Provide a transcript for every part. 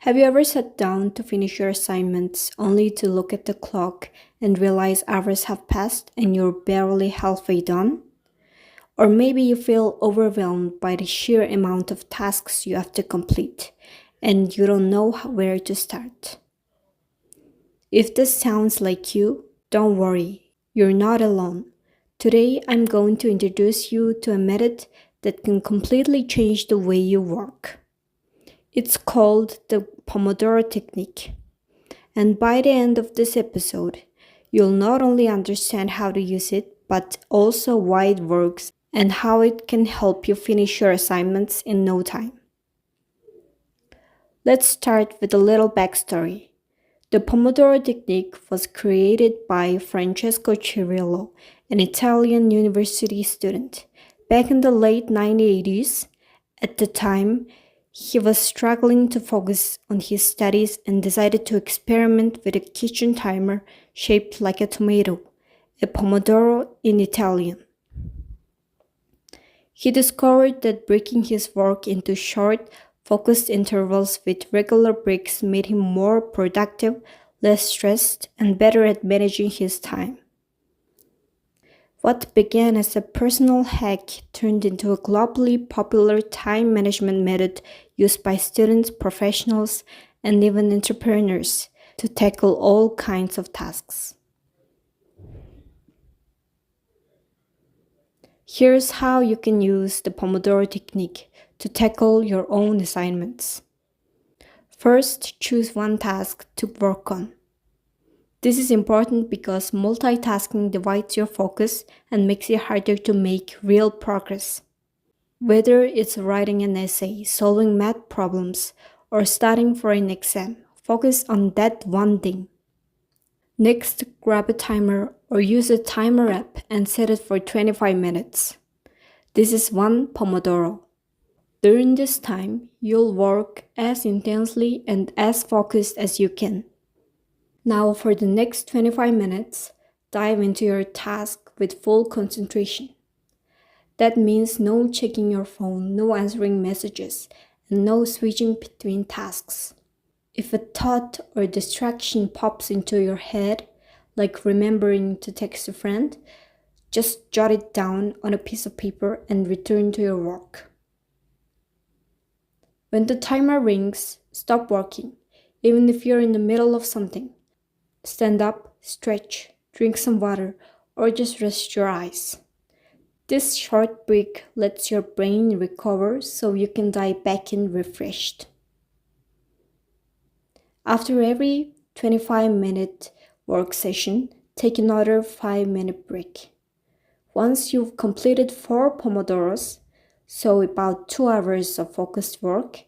Have you ever sat down to finish your assignments only to look at the clock and realize hours have passed and you're barely halfway done? Or maybe you feel overwhelmed by the sheer amount of tasks you have to complete and you don't know where to start. If this sounds like you, don't worry, you're not alone. Today I'm going to introduce you to a method that can completely change the way you work. It's called the Pomodoro Technique. And by the end of this episode, you'll not only understand how to use it, but also why it works and how it can help you finish your assignments in no time. Let's start with a little backstory. The Pomodoro Technique was created by Francesco Cirillo, an Italian university student, back in the late 1980s. At the time, he was struggling to focus on his studies and decided to experiment with a kitchen timer shaped like a tomato, a pomodoro in Italian. He discovered that breaking his work into short, focused intervals with regular breaks made him more productive, less stressed, and better at managing his time. What began as a personal hack turned into a globally popular time management method used by students, professionals, and even entrepreneurs to tackle all kinds of tasks. Here's how you can use the Pomodoro Technique to tackle your own assignments. First, choose one task to work on. This is important because multitasking divides your focus and makes it harder to make real progress. Whether it's writing an essay, solving math problems, or studying for an exam, focus on that one thing. Next, grab a timer or use a timer app and set it for 25 minutes. This is one Pomodoro. During this time, you'll work as intensely and as focused as you can. Now for the next 25 minutes, dive into your task with full concentration. That means no checking your phone, no answering messages, and no switching between tasks. If a thought or distraction pops into your head, like remembering to text a friend, just jot it down on a piece of paper and return to your work. When the timer rings, stop working, even if you're in the middle of something. Stand up, stretch, drink some water, or just rest your eyes. This short break lets your brain recover so you can dive back in refreshed. After every 25-minute work session, take another 5-minute break. Once you've completed 4 Pomodoros, so about 2 hours of focused work,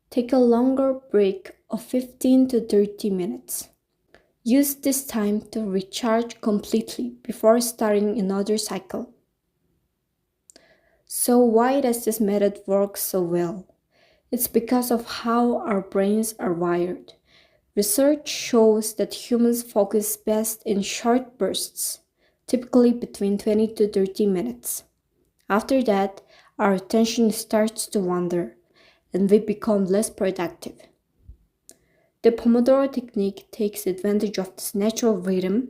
take a longer break of 15 to 30 minutes. Use this time to recharge completely before starting another cycle. So why does this method work so well? It's because of how our brains are wired. Research shows that humans focus best in short bursts, typically between 20 to 30 minutes. After that, our attention starts to wander, and we become less productive. The Pomodoro Technique takes advantage of this natural rhythm.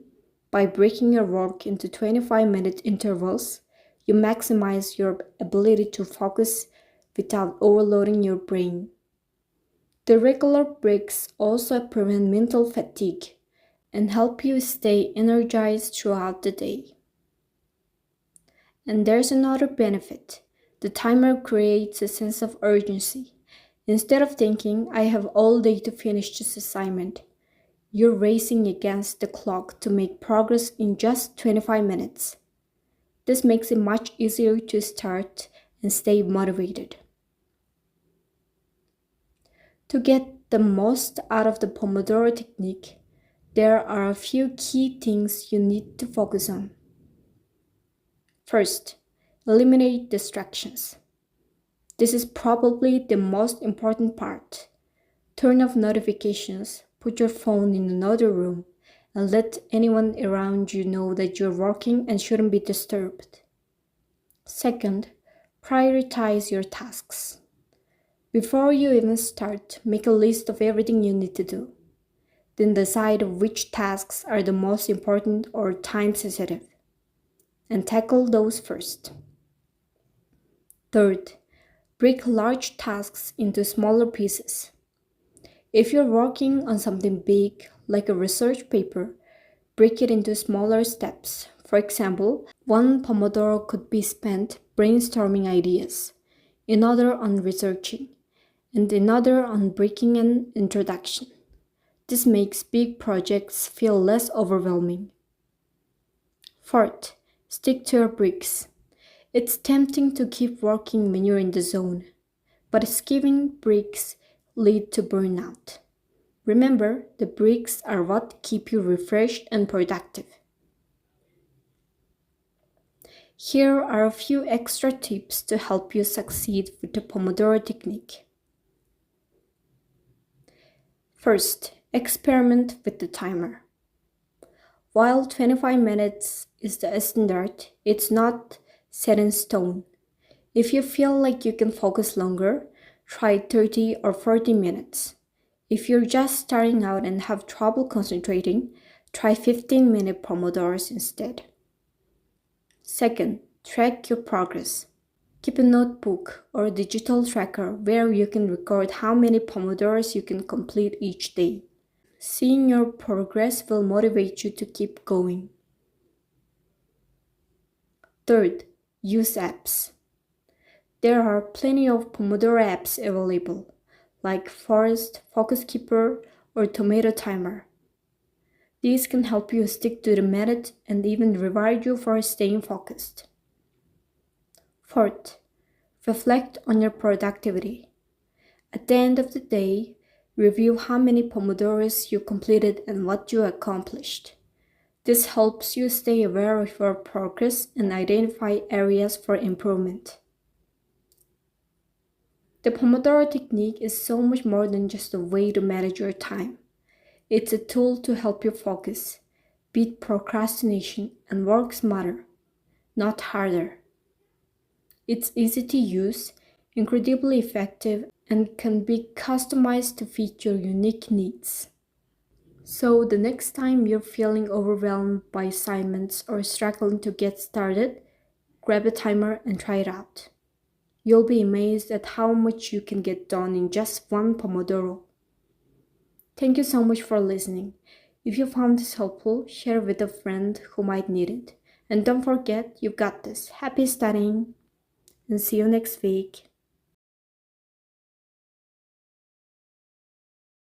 By breaking your work into 25-minute intervals, you maximize your ability to focus without overloading your brain. The regular breaks also prevent mental fatigue and help you stay energized throughout the day. And there's another benefit. The timer creates a sense of urgency. Instead of thinking, I have all day to finish this assignment, you're racing against the clock to make progress in just 25 minutes. This makes it much easier to start and stay motivated. To get the most out of the Pomodoro Technique, there are a few key things you need to focus on. First, eliminate distractions. This is probably the most important part. Turn off notifications, put your phone in another room, and let anyone around you know that you're working and shouldn't be disturbed. Second, prioritize your tasks. Before you even start, make a list of everything you need to do. Then decide which tasks are the most important or time sensitive, and tackle those first. Third, break large tasks into smaller pieces. If you're working on something big, like a research paper, break it into smaller steps. For example, one Pomodoro could be spent brainstorming ideas, another on researching, and another on breaking an introduction. This makes big projects feel less overwhelming. Fourth, stick to your breaks. It's tempting to keep working when you're in the zone, but skipping breaks lead to burnout. Remember, the breaks are what keep you refreshed and productive. Here are a few extra tips to help you succeed with the Pomodoro Technique. First, experiment with the timer. While 25 minutes is the standard, it's not set in stone. If you feel like you can focus longer, try 30 or 40 minutes. If you're just starting out and have trouble concentrating, try 15-minute Pomodoros instead. Second, track your progress. Keep a notebook or a digital tracker where you can record how many Pomodoros you can complete each day. Seeing your progress will motivate you to keep going. Third, use apps. There are plenty of Pomodoro apps available, like Forest, Focus Keeper, or Tomato Timer. These can help you stick to the method and even reward you for staying focused. Fourth, reflect on your productivity. At the end of the day, review how many Pomodoros you completed and what you accomplished. This helps you stay aware of your progress and identify areas for improvement. The Pomodoro Technique is so much more than just a way to manage your time. It's a tool to help you focus, beat procrastination, and work smarter, not harder. It's easy to use, incredibly effective, and can be customized to fit your unique needs. So the next time you're feeling overwhelmed by assignments or struggling to get started, grab a timer and try it out. You'll be amazed at how much you can get done in just one Pomodoro. Thank you so much for listening. If you found this helpful, share with a friend who might need it. And don't forget, you've got this. Happy studying! And see you next week.